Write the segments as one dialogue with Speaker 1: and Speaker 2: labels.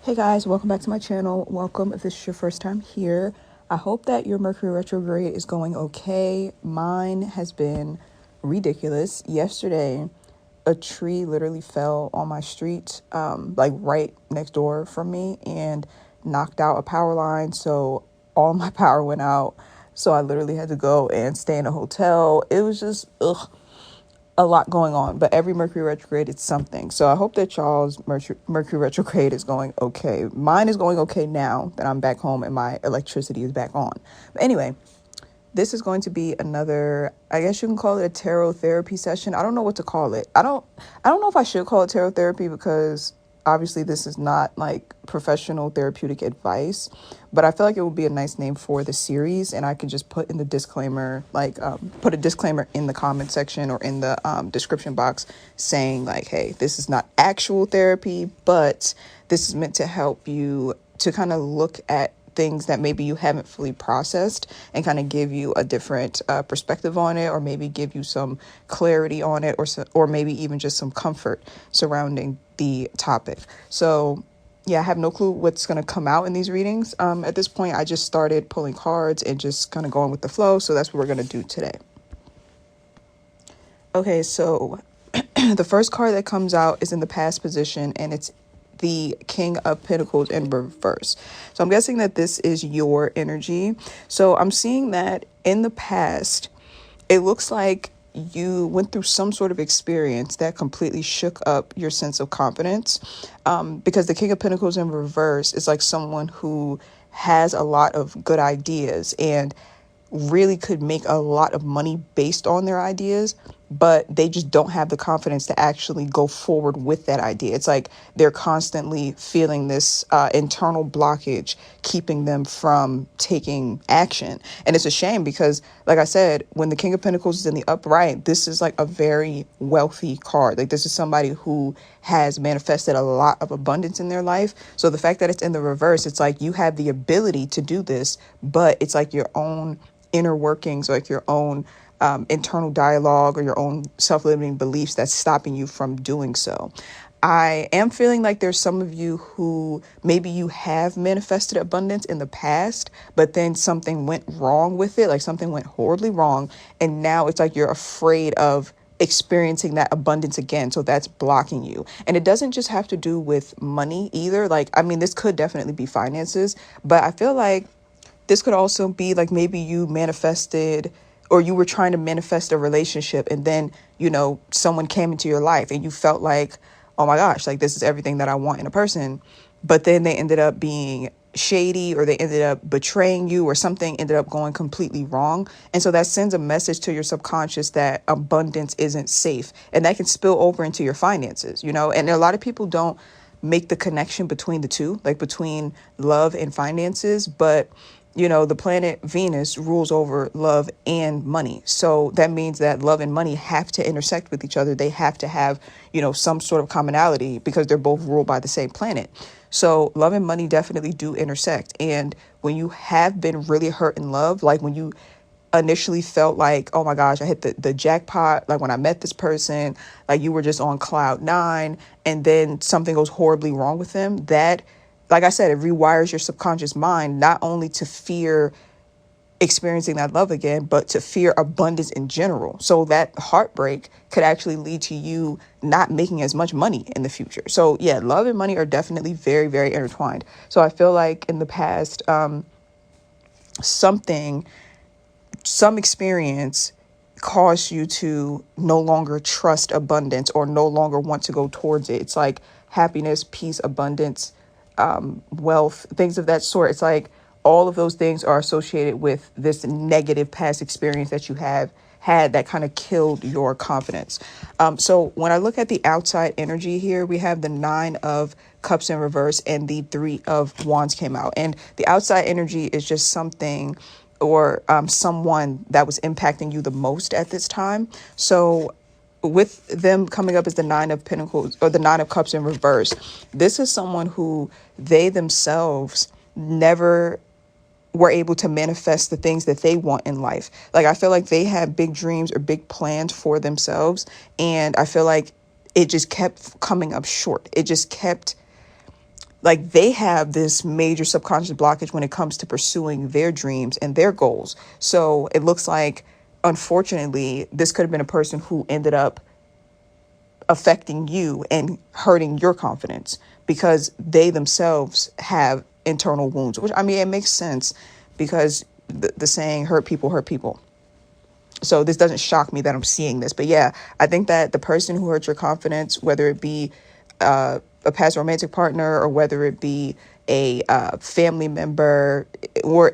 Speaker 1: Hey guys, welcome back to my channel. Welcome if this is your first time here. I hope that your Mercury retrograde is going okay. Mine has been ridiculous. Yesterday, a tree literally fell on my street, like right next door from me, and knocked out a power line. So all my power went out. So I literally had to go and stay in a hotel. It was just, a lot going on, but every Mercury retrograde it's something. So I hope that y'all's Mercury retrograde is going okay. Mine is going okay now that I'm back home and my electricity is back on. But anyway, this is going to be another, I guess you can call it a tarot therapy session. I don't know what to call it. I don't know if I should call it tarot therapy because obviously this is not like professional therapeutic advice, but I feel like it would be a nice name for the series, and I could just put in the disclaimer, like put a disclaimer in the comment section or in the description box saying like, hey, this is not actual therapy, but this is meant to help you to kind of look at things that maybe you haven't fully processed and kind of give you a different perspective on it, or maybe give you some clarity on it, or maybe even just some comfort surrounding the topic. So yeah, I have no clue what's going to come out in these readings. At this point, I just started pulling cards and just kind of going with the flow. So that's what we're going to do today. Okay, so the first card that comes out is in the past position, and it's the King of Pentacles in reverse. So I'm guessing that this is your energy. So I'm seeing that in the past, it looks like you went through some sort of experience that completely shook up your sense of confidence. Because the King of Pentacles in reverse is like someone who has a lot of good ideas and really could make a lot of money based on their ideas, but they just don't have the confidence to actually go forward with that idea. It's like they're constantly feeling this internal blockage keeping them from taking action. And it's a shame because, like I said, when the King of Pentacles is in the upright, this is like a very wealthy card. Like this is somebody who has manifested a lot of abundance in their life. So the fact that it's in the reverse, it's like you have the ability to do this, but it's like your own inner workings, like your own internal dialogue or your own self-limiting beliefs that's stopping you from doing so. I am feeling like there's some of you who maybe you have manifested abundance in the past, but then something went wrong with it, like something went horribly wrong, and now it's like you're afraid of experiencing that abundance again. So that's blocking you. And it doesn't just have to do with money either. Like, I mean, this could definitely be finances, but I feel like this could also be like maybe you manifested, or you were trying to manifest a relationship, and then, someone came into your life and you felt like, oh my gosh, like this is everything that I want in a person. But then they ended up being shady, or they ended up betraying you, or something ended up going completely wrong. And so that sends a message to your subconscious that abundance isn't safe. And that can spill over into your finances, and a lot of people don't make the connection between the two, like between love and finances. But the planet Venus rules over love and money. So that means that love and money have to intersect with each other. They have to have, some sort of commonality because they're both ruled by the same planet. So love and money definitely do intersect. And when you have been really hurt in love, like when you initially felt like, oh my gosh, I hit the jackpot, like when I met this person, like you were just on cloud nine, and then something goes horribly wrong with them, that, like I said, it rewires your subconscious mind, not only to fear experiencing that love again, but to fear abundance in general. So that heartbreak could actually lead to you not making as much money in the future. So yeah, love and money are definitely very, very intertwined. So I feel like in the past, some experience caused you to no longer trust abundance or no longer want to go towards it. It's like happiness, peace, abundance, wealth, things of that sort. It's like all of those things are associated with this negative past experience that you have had that kind of killed your confidence. So when I look at the outside energy here, we have the 9 of Cups in reverse and the 3 of Wands came out. And the outside energy is just something or someone that was impacting you the most at this time. So with them coming up as the 9 of Pentacles or the 9 of Cups in reverse, this is someone who they themselves never were able to manifest the things that they want in life. Like I feel like they had big dreams or big plans for themselves, and I feel like it just kept coming up short. It just kept like they have this major subconscious blockage when it comes to pursuing their dreams and their goals. So it looks like, unfortunately, this could have been a person who ended up affecting you and hurting your confidence because they themselves have internal wounds, which, I mean, it makes sense because the saying, hurt people hurt people. So this doesn't shock me that I'm seeing this. But yeah, I think that the person who hurt your confidence, whether it be a past romantic partner or whether it be a family member, or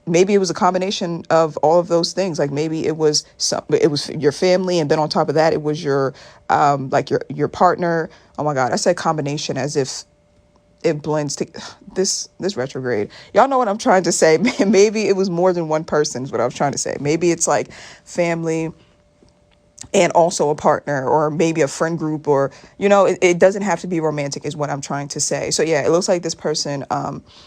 Speaker 1: maybe it was a combination of all of those things. Like maybe it was your family, and then on top of that, it was your like your partner. Oh my God, I said combination as if it blends to this retrograde. Y'all know what I'm trying to say. Maybe it was more than one person is what I was trying to say. Maybe it's like family and also a partner, or maybe a friend group, or it doesn't have to be romantic is what I'm trying to say. So yeah, it looks like this person,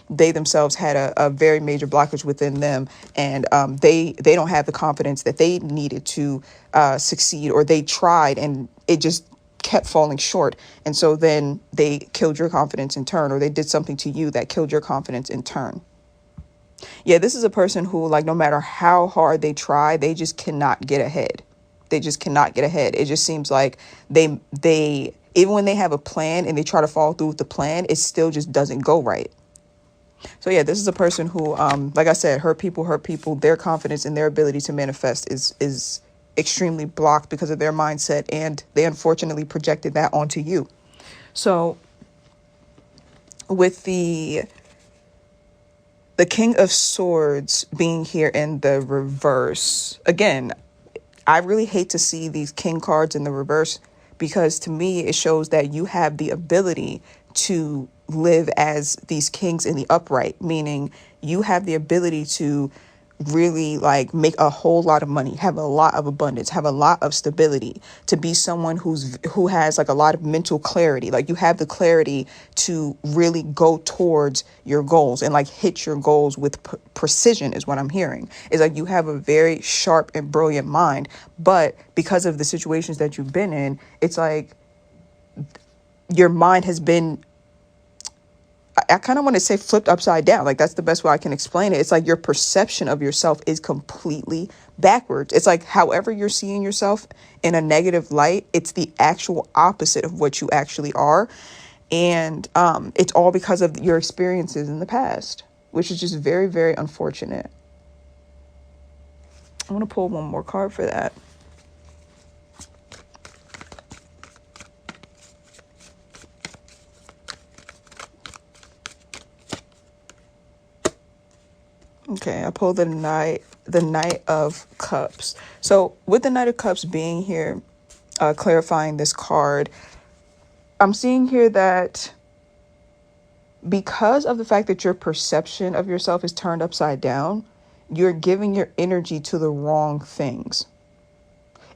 Speaker 1: they themselves had a very major blockage within them, and they don't have the confidence that they needed to succeed, or they tried and it just kept falling short. And so then they killed your confidence in turn, or they did something to you that killed your confidence in turn. Yeah, this is a person who, like, no matter how hard they try, they just cannot get ahead. They just cannot get ahead. It just seems like they even when they have a plan and they try to follow through with the plan, it still just doesn't go right. So yeah, this is a person who, like I said, hurt people hurt people. Their confidence and their ability to manifest is extremely blocked because of their mindset, and they unfortunately projected that onto you. So with the King of Swords being here in the reverse, again, I really hate to see these king cards in the reverse, because to me, it shows that you have the ability to live as these kings in the upright, meaning you have the ability to really like make a whole lot of money, have a lot of abundance, have a lot of stability, to be someone who has like a lot of mental clarity. Like you have the clarity to really go towards your goals and like hit your goals with precision is what I'm hearing. Is like you have a very sharp and brilliant mind, but because of the situations that you've been in, it's like your mind has been, I kind of want to say, flipped upside down. Like that's the best way I can explain it. It's like your perception of yourself is completely backwards. It's like however you're seeing yourself in a negative light, it's the actual opposite of what you actually are. And it's all because of your experiences in the past, which is just very, very unfortunate. I'm going to pull one more card for that. Okay, I pulled the Knight of Cups. So with the Knight of Cups being here, clarifying this card, I'm seeing here that because of the fact that your perception of yourself is turned upside down, you're giving your energy to the wrong things.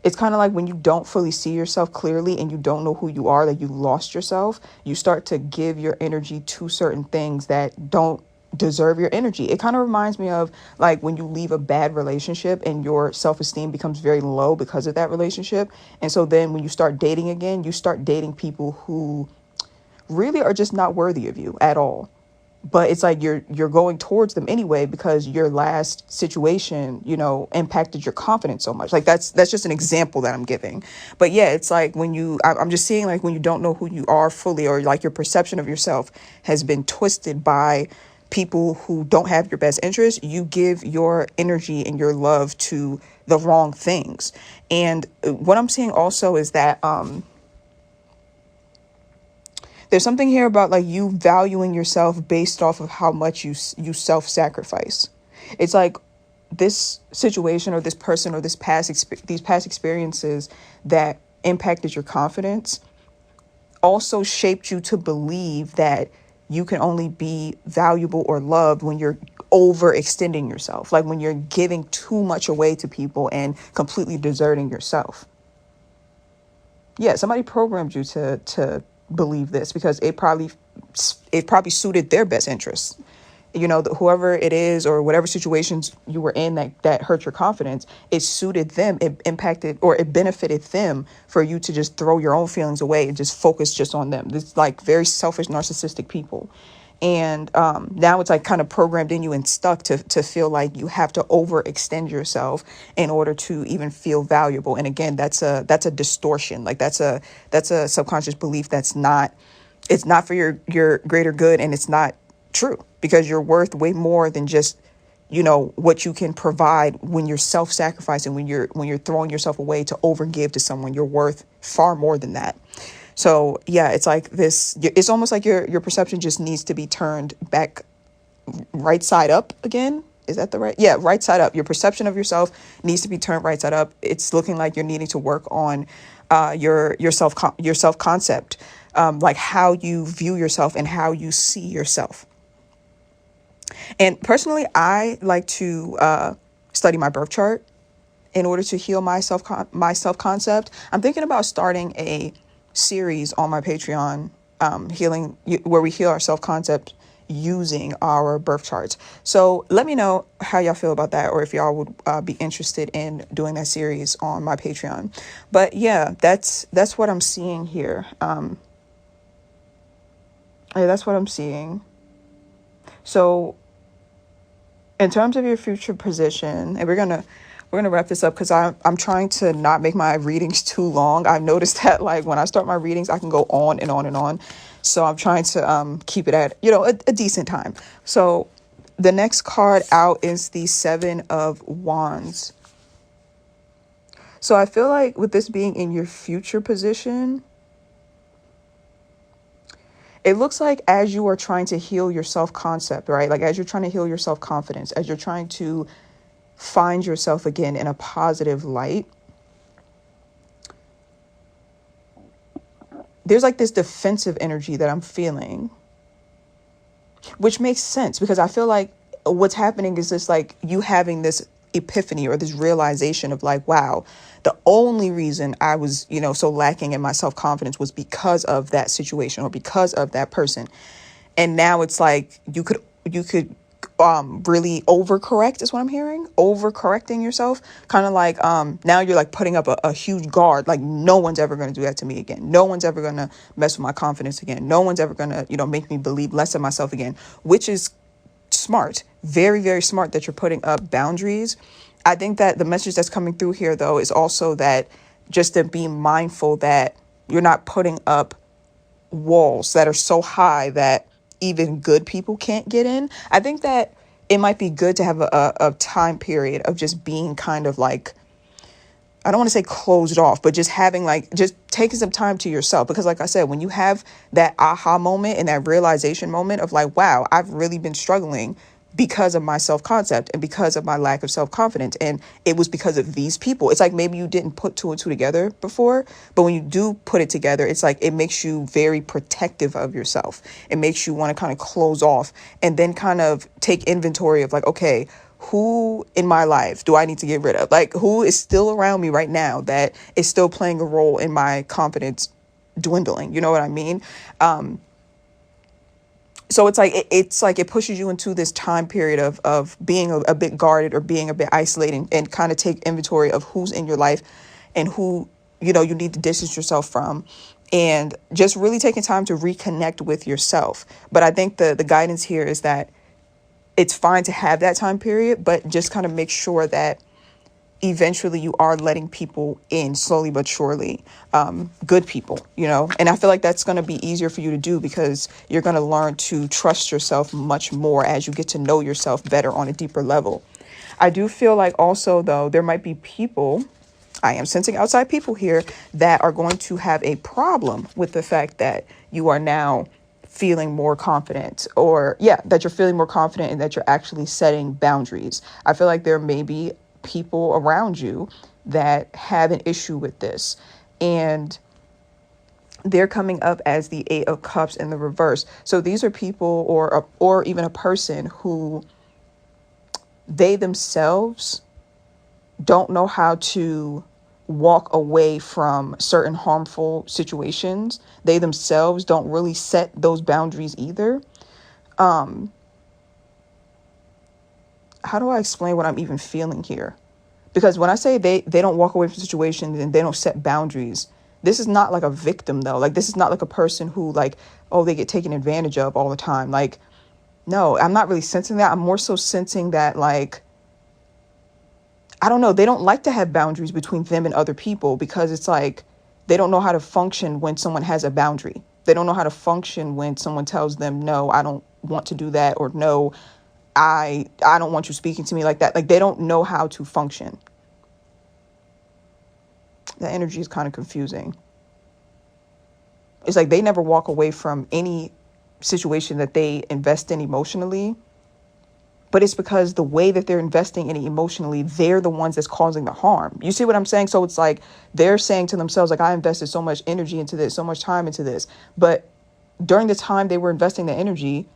Speaker 1: It's kind of like when you don't fully see yourself clearly and you don't know who you are, that you lost yourself, you start to give your energy to certain things that don't deserve your energy. It kind of reminds me of like when you leave a bad relationship and your self-esteem becomes very low because of that relationship. And so then when you start dating again, you start dating people who really are just not worthy of you at all. But it's like you're going towards them anyway because your last situation, impacted your confidence so much. Like that's just an example that I'm giving. But yeah, it's like when I'm just seeing like when you don't know who you are fully, or like your perception of yourself has been twisted by people who don't have your best interest, you give your energy and your love to the wrong things. And what I'm seeing also is that there's something here about like you valuing yourself based off of how much you self-sacrifice. It's like this situation or this person or these past experiences that impacted your confidence also shaped you to believe that you can only be valuable or loved when you're overextending yourself, like when you're giving too much away to people and completely deserting yourself. Yeah, somebody programmed you to believe this because it probably suited their best interests. whoever it is or whatever situations you were in that hurt your confidence, it suited them, it impacted or it benefited them for you to just throw your own feelings away and just focus just on them. It's like very selfish, narcissistic people. And now it's like kind of programmed in you and stuck to feel like you have to overextend yourself in order to even feel valuable. And again, that's a distortion. Like that's a subconscious belief that's not, it's not for your greater good, and it's not true, because you're worth way more than just what you can provide when you're self-sacrificing, when you're throwing yourself away to overgive to someone. You're worth far more than that. So yeah, it's like this, it's almost like your perception just needs to be turned back right side up again. Is that the right? Yeah, right side up. Your perception of yourself needs to be turned right side up. It's looking like you're needing to work on your self concept, like how you view yourself and how you see yourself. And personally, I like to study my birth chart in order to heal my self concept. I'm thinking about starting a series on my Patreon, healing, where we heal our self concept using our birth charts. So let me know how y'all feel about that, or if y'all would be interested in doing that series on my Patreon. But yeah, that's what I'm seeing here. Yeah, that's what I'm seeing. So in terms of your future position, and we're gonna wrap this up because I'm trying to not make my readings too long. I've noticed that like when I start my readings, I can go on and on and on. So I'm trying to keep it at a decent time. So the next card out is the Seven of Wands. So I feel like with this being in your future position, it looks like as you are trying to heal your self-concept, right? Like as you're trying to heal your self-confidence, as you're trying to find yourself again in a positive light, there's like this defensive energy that I'm feeling, which makes sense because I feel like what's happening is this, like you having this epiphany or this realization of like, wow, the only reason I was, so lacking in my self-confidence was because of that situation or because of that person. And now it's like you could really overcorrect is what I'm hearing. Overcorrecting yourself. Kind of like now you're like putting up a huge guard. Like no one's ever going to do that to me again. No one's ever going to mess with my confidence again. No one's ever going to, make me believe less of myself again, which is smart. Very, very smart that you're putting up boundaries. I think that the message that's coming through here, though, is also that just to be mindful that you're not putting up walls that are so high that even good people can't get in. I think that it might be good to have a time period of just being kind of like, I don't want to say closed off, but just having like, just taking some time to yourself. Because like I said, when you have that aha moment and that realization moment of like, wow, I've really been struggling because of my self-concept and because of my lack of self-confidence. And it was because of these people. It's like maybe you didn't put two and two together before, but when you do put it together, it's like it makes you very protective of yourself. It makes you want to kind of close off and then kind of take inventory of like, okay, who in my life do I need to get rid of? Like who is still around me right now that is still playing a role in my confidence dwindling? You know what I mean? So it's like it pushes you into this time period of being a bit guarded or being a bit isolating, and kind of take inventory of who's in your life and who, you need to distance yourself from, and just really taking time to reconnect with yourself. But I think the guidance here is that it's fine to have that time period, but just kind of make sure that eventually you are letting people in slowly but surely, good people, and I feel like that's going to be easier for you to do because you're going to learn to trust yourself much more as you get to know yourself better on a deeper level. I do feel like also, though, there might be people, I am sensing outside people here, that are going to have a problem with the fact that you are now feeling more confident, or that you're feeling more confident and that you're actually setting boundaries. I feel like there may be people around you that have an issue with this, and they're coming up as the Eight of Cups in the reverse. So these are people or even a person who they themselves don't know how to walk away from certain harmful situations. They themselves don't really set those boundaries either. how do I explain what I'm even feeling here? Because when I say they don't walk away from situations and they don't set boundaries, this is not like a victim though. Like, this is not like a person who, like, oh, they get taken advantage of all the time. Like, no, I'm not really sensing that. I'm more so sensing that, like, I don't know, they don't like to have boundaries between them and other people, because it's like they don't know how to function when someone has a boundary. They don't know how to function when someone tells them, no, I don't want to do that, or no, I don't want you speaking to me like that. Like, they don't know how to function. The energy is kind of confusing. It's like they never walk away from any situation that they invest in emotionally, but it's because the way that they're investing in it emotionally, they're the ones that's causing the harm. You see what I'm saying? So it's like they're saying to themselves, like, I invested so much energy into this, so much time into this, but during the time they were investing the energy,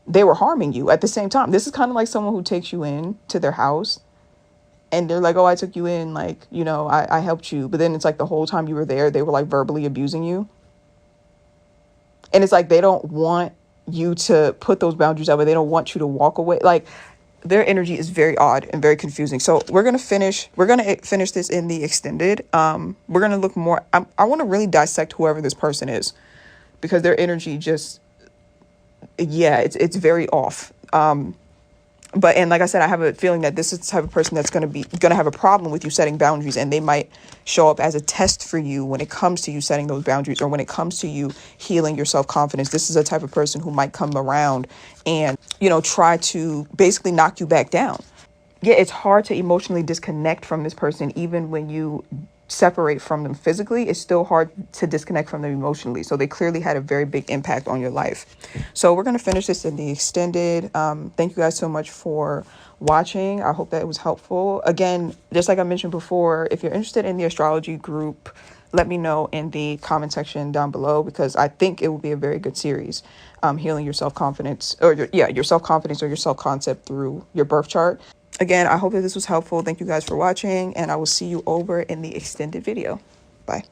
Speaker 1: they were harming you at the same time. This is kind of like someone who takes you in to their house and they're like, oh, I took you in, like, you know, I helped you. But then it's like the whole time you were there, they were like verbally abusing you. And it's like they don't want you to put those boundaries out, but they don't want you to walk away. Like, their energy is very odd and very confusing. So we're gonna finish this in the extended. We're gonna look more. I want to really dissect whoever this person is, because their energy just, yeah, it's very off. But, and like I said, I have a feeling that this is the type of person that's gonna have a problem with you setting boundaries, and they might show up as a test for you when it comes to you setting those boundaries, or when it comes to you healing your self-confidence. This is a type of person who might come around and, you know, try to basically knock you back down. Yeah, it's hard to emotionally disconnect from this person. Even when you separate from them physically, it's still hard to disconnect from them emotionally. So they clearly had a very big impact on your life. So we're going to finish this in the extended. Thank you guys so much for watching. I hope that it was helpful. Again, just like I mentioned before, if you're interested in the astrology group, let me know in the comment section down below, because I think it will be a very good series. Healing your self-confidence, or your self-confidence or your self-concept through your birth chart. Again, I hope that this was helpful. Thank you guys for watching, and I will see you over in the extended video. Bye.